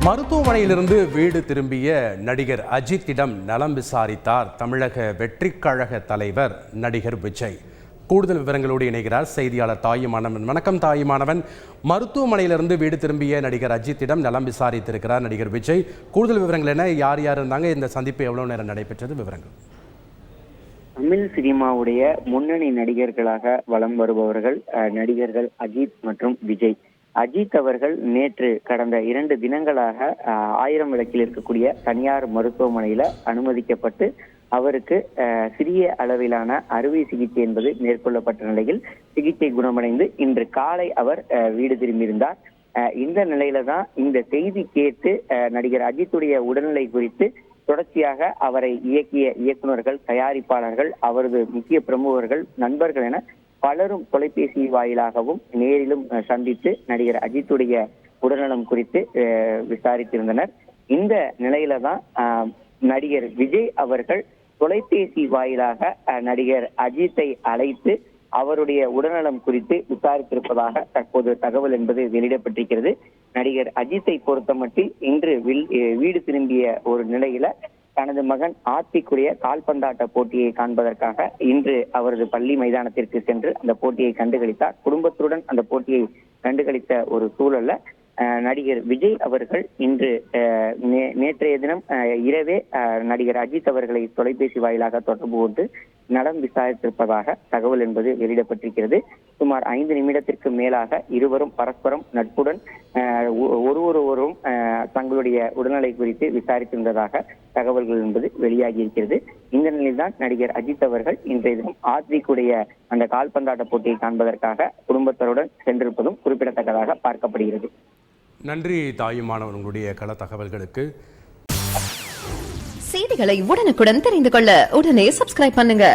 மருத்துவமனையிலிருந்து வீடு திரும்பிய நடிகர் அஜித்திடம் நலம் விசாரித்தார் தமிழக வெற்றிக் கழக தலைவர் நடிகர் விஜய். கூடுதல் விவரங்களோடு இணைகிறார் செய்தியாளர் தாயுமானவன். வணக்கம் தாயுமானவன். மருத்துவமனையிலிருந்து வீடு திரும்பிய நடிகர் அஜித்திடம் நலம் விசாரித்திருக்கிறார் நடிகர் விஜய். கூடுதல் விவரங்கள் என்ன? யார் யார் இருந்தாங்க? இந்த சந்திப்பு எவ்வளவு நேரம் நடைபெற்றது? விவரங்கள். தமிழ் சினிமாவுடைய முன்னணி நடிகர்களாக வலம் வருபவர்கள் நடிகர்கள் அஜித் மற்றும் விஜய். அஜித் அவர்கள் நேற்று கடந்த 2 தினங்களாக 1000 விளக்கில் இருக்கக்கூடிய தனியார் மருத்துவமனையில அனுமதிக்கப்பட்டு அவருக்கு சிறிய அளவிலான அறுவை சிகிச்சை என்பது மேற்கொள்ளப்பட்ட நிலையில் சிகிச்சை குணமடைந்து இன்று காலை அவர் வீடு திரும்பியிருந்தார். இந்த நிலையில தான் இந்த செய்தி கேட்டு நடிகர் அஜித்துடைய உடல்நிலை குறித்து தொடர்ச்சியாக அவரை இயக்கிய இயக்குநர்கள், தயாரிப்பாளர்கள், அவரது முக்கிய பிரமுகர்கள், நண்பர்கள் என பலரும் தொலைபேசி வாயிலாகவும் நேரிலும் சந்தித்து நடிகர் அஜித்துடைய உடல்நலம் குறித்து விசாரித்திருந்தனர். இந்த நிலையில தான் நடிகர் விஜய் அவர்கள் தொலைபேசி வாயிலாக நடிகர் அஜித்தை அழைத்து அவருடைய உடல்நலம் குறித்து விசாரித்திருப்பதாக தற்போது தகவல் என்பது வெளியிடப்பட்டிருக்கிறது. நடிகர் அஜித்தை பொறுத்தமட்டில் இன்று வீடு திரும்பிய ஒரு நிலையில தனது மகன் ஆர்த்திக்குடைய கால்பந்தாட்ட போட்டியை காண்பதற்காக இன்று அவரது பள்ளி மைதானத்திற்கு சென்று அந்த போட்டியை கண்டுகளித்தார். குடும்பத்துடன் அந்த போட்டியை கண்டுகளித்த ஒரு சூழல்ல நடிகர் விஜய் அவர்கள் இன்று நேற்றைய தினம் இரவே நடிகர் அஜித் அவர்களை தொலைபேசி வாயிலாக தொடர்பு கொண்டு நலம் விசாரித்திருப்பதாக தகவல் என்பது வெளியிடப்பட்டிருக்கிறது. சுமார் 5 நிமிடத்திற்கு மேலாக இருவரும் பரஸ்பரம் நட்புடன் ஒருவரும் தங்களுடைய உடல்நிலை குறித்து விசாரித்திருந்ததாக தகவல்கள் என்பது வெளியாகி இருக்கிறது. இந்த நிலையில்தான் நடிகர் அஜித் அவர்கள் இன்றைய தினம் ஆத்விக்குடைய அந்த கால்பந்தாட்ட போட்டியை காண்பதற்காக குடும்பத்தருடன் சென்றிருப்பதும் குறிப்பிடத்தக்கதாக பார்க்கப்படுகிறது. நன்றி தாயுமானவன், உங்களுடைய கள தகவல்களுக்கு. செய்திகளை உடனுக்குடன் தெரிந்து கொள்ள உடனே சப்ஸ்கிரைப் பண்ணுங்க.